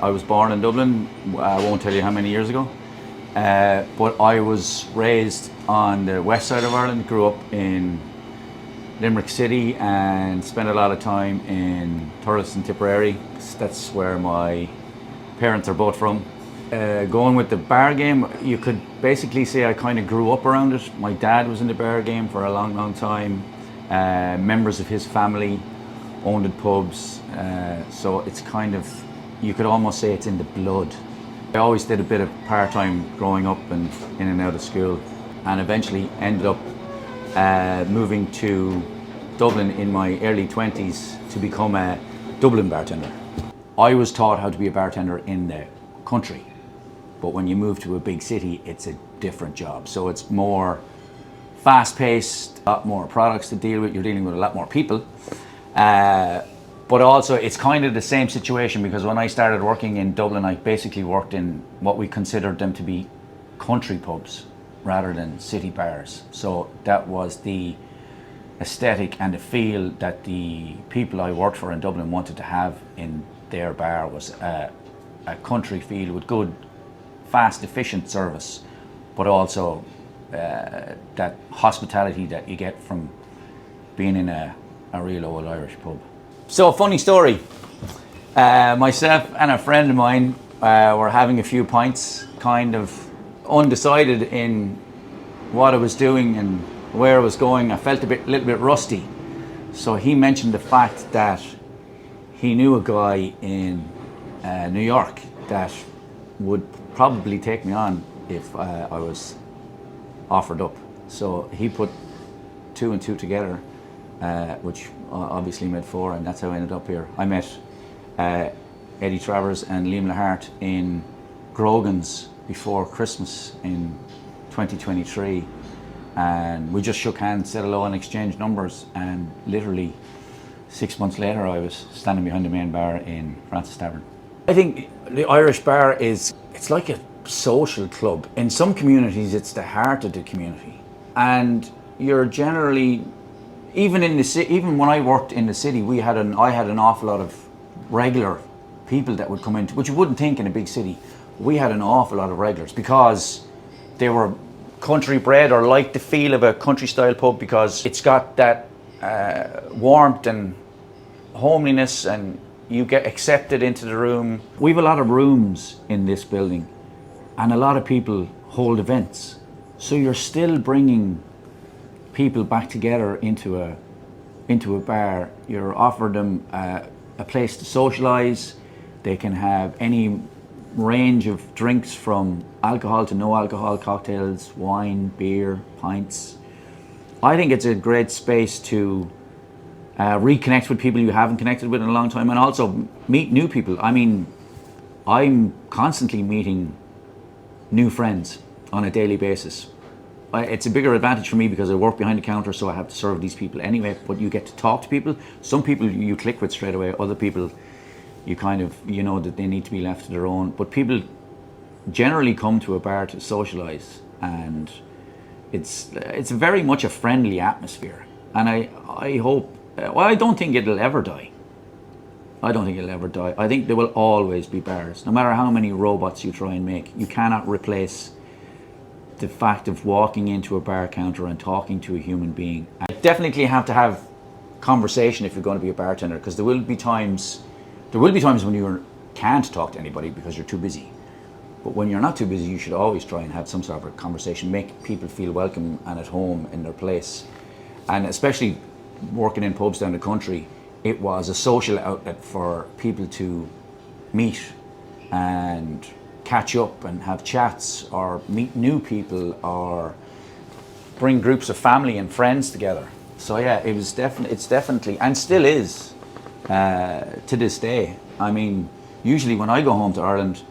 I was born in Dublin, I won't tell you how many years ago, but I was raised on the west side of Ireland, grew up in Limerick City and spent a lot of time in Thurles and Tipperary. That's where my parents are both from. Going with the bar game, you could basically say I kind of grew up around it. My dad was in the bar game for a long time. Members of his family owned pubs, so it's kind of, you could almost say it's in the blood. I always did a bit of part-time growing up and in and out of school, and eventually ended up moving to Dublin in my early 20s to become a Dublin bartender. I was taught how to be a bartender in the country, but when you move to a big city, it's a different job. So it's more fast-paced, a lot more products to deal with, you're dealing with a lot more people. But also it's kind of the same situation, because when I started working in Dublin, I basically worked in what we considered them to be country pubs rather than city bars. So that was the aesthetic and the feel that the people I worked for in Dublin wanted to have in their bar, was a country feel with good, fast, efficient service, but also that hospitality that you get from being in a real old Irish pub. So, a funny story. Myself and a friend of mine were having a few pints, kind of undecided in what I was doing and where I was going. I felt little bit rusty. So he mentioned the fact that he knew a guy in New York that would probably take me on if I was offered up. So he put two and two together, which obviously made four, and that's how I ended up here. I met Eddie Travers and Liam Lahart in Grogan's before Christmas in 2023, and we just shook hands, said hello and exchanged numbers, and literally 6 months later I was standing behind the main bar in Fraunces Tavern. I think the Irish bar it's like a social club. In some communities it's the heart of the community, and you're generally, even when I worked in the city, I had an awful lot of regular people that would come in, which you wouldn't think in a big city. We had an awful lot of regulars because they were country bred or liked the feel of a country style pub, because it's got that warmth and homeliness, and you get accepted into the room. We have a lot of rooms in this building, and a lot of people hold events. So you're still bringing people back together into a bar. You're offering them a place to socialise. They can have any range of drinks, from alcohol to no alcohol, cocktails, wine, beer, pints. I think it's a great space to reconnect with people you haven't connected with in a long time, and also meet new people. I mean, I'm constantly meeting new friends on a daily basis. It's a bigger advantage for me because I work behind the counter, so I have to serve these people anyway, but you get to talk to people. Some people you click with straight away, other people you kind of, you know that they need to be left to their own. But people generally come to a bar to socialise, and it's very much a friendly atmosphere. And I hope, I don't think it'll ever die. I don't think it'll ever die. I think there will always be bars. No matter how many robots you try and make, you cannot replace the fact of walking into a bar counter and talking to a human being. You definitely have to have conversation if you're going to be a bartender, because there will be times when you can't talk to anybody because you're too busy. But when you're not too busy, you should always try and have some sort of a conversation, make people feel welcome and at home in their place. And especially working in pubs down the country, it was a social outlet for people to meet and catch up and have chats, or meet new people, or bring groups of family and friends together. So yeah, it's definitely, and still is to this day. I mean, usually when I go home to Ireland,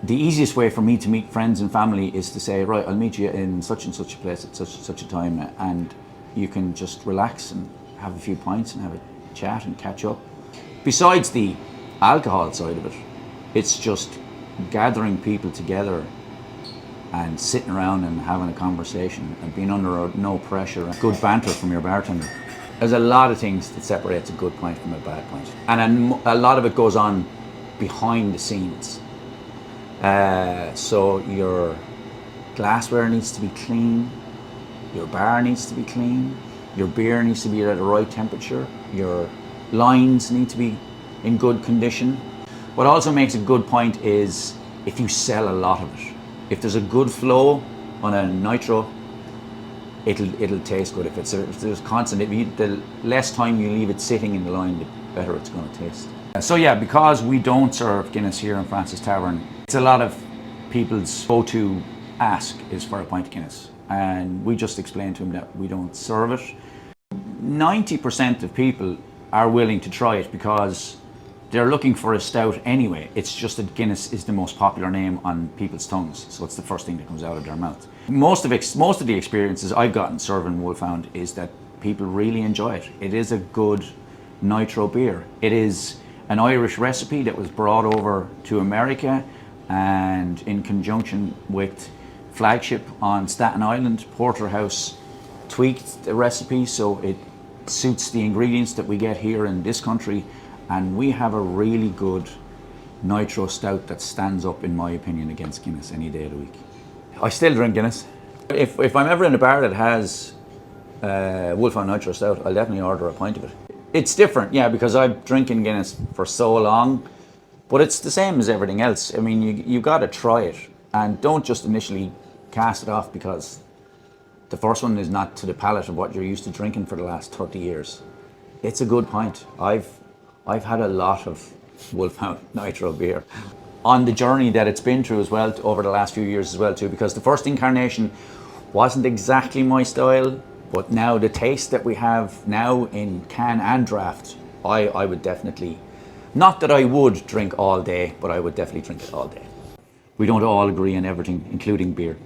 the easiest way for me to meet friends and family is to say, right, I'll meet you in such and such a place at such and such a time, and you can just relax and have a few pints and have a chat and catch up. Besides the alcohol side of it, it's just gathering people together and sitting around and having a conversation and being under no pressure and good banter from your bartender. There's a lot of things that separates a good pint from a bad pint, and a lot of it goes on behind the scenes. So your glassware needs to be clean, your bar needs to be clean, your beer needs to be at the right temperature, your lines need to be in good condition. What also makes a good pint is if you sell a lot of it. If there's a good flow on a nitro, it'll taste good. If there's constant, the less time you leave it sitting in the line, the better it's going to taste. So yeah, because we don't serve Guinness here in Fraunces Tavern, it's a lot of people's go-to ask is for a pint of Guinness, and we just explain to them that we don't serve it. 90% of people are willing to try it because they're looking for a stout anyway. It's just that Guinness is the most popular name on people's tongues, so it's the first thing that comes out of their mouth. Most of the experiences I've gotten serving Wolf Hound is that people really enjoy it. It is a good nitro beer. It is an Irish recipe that was brought over to America, and in conjunction with Flagship on Staten Island, Porterhouse tweaked the recipe so it suits the ingredients that we get here in this country, and we have a really good nitro stout that stands up, in my opinion, against Guinness any day of the week. I still drink Guinness. If I'm ever in a bar that has Wolf Hound Nitro Stout, I'll definitely order a pint of it. It's different, yeah, because I've drinking Guinness for so long, but it's the same as everything else. I mean, you got to try it, and don't just initially cast it off because the first one is not to the palate of what you're used to drinking for the last 30 years. It's a good pint. I've had a lot of Wolf Hound Nitro beer on the journey that it's been through as well over the last few years as well too, because the first incarnation wasn't exactly my style, but now the taste that we have now in can and draft, I would definitely, not that I would drink all day, but I would definitely drink it all day. We don't all agree on everything, including beer.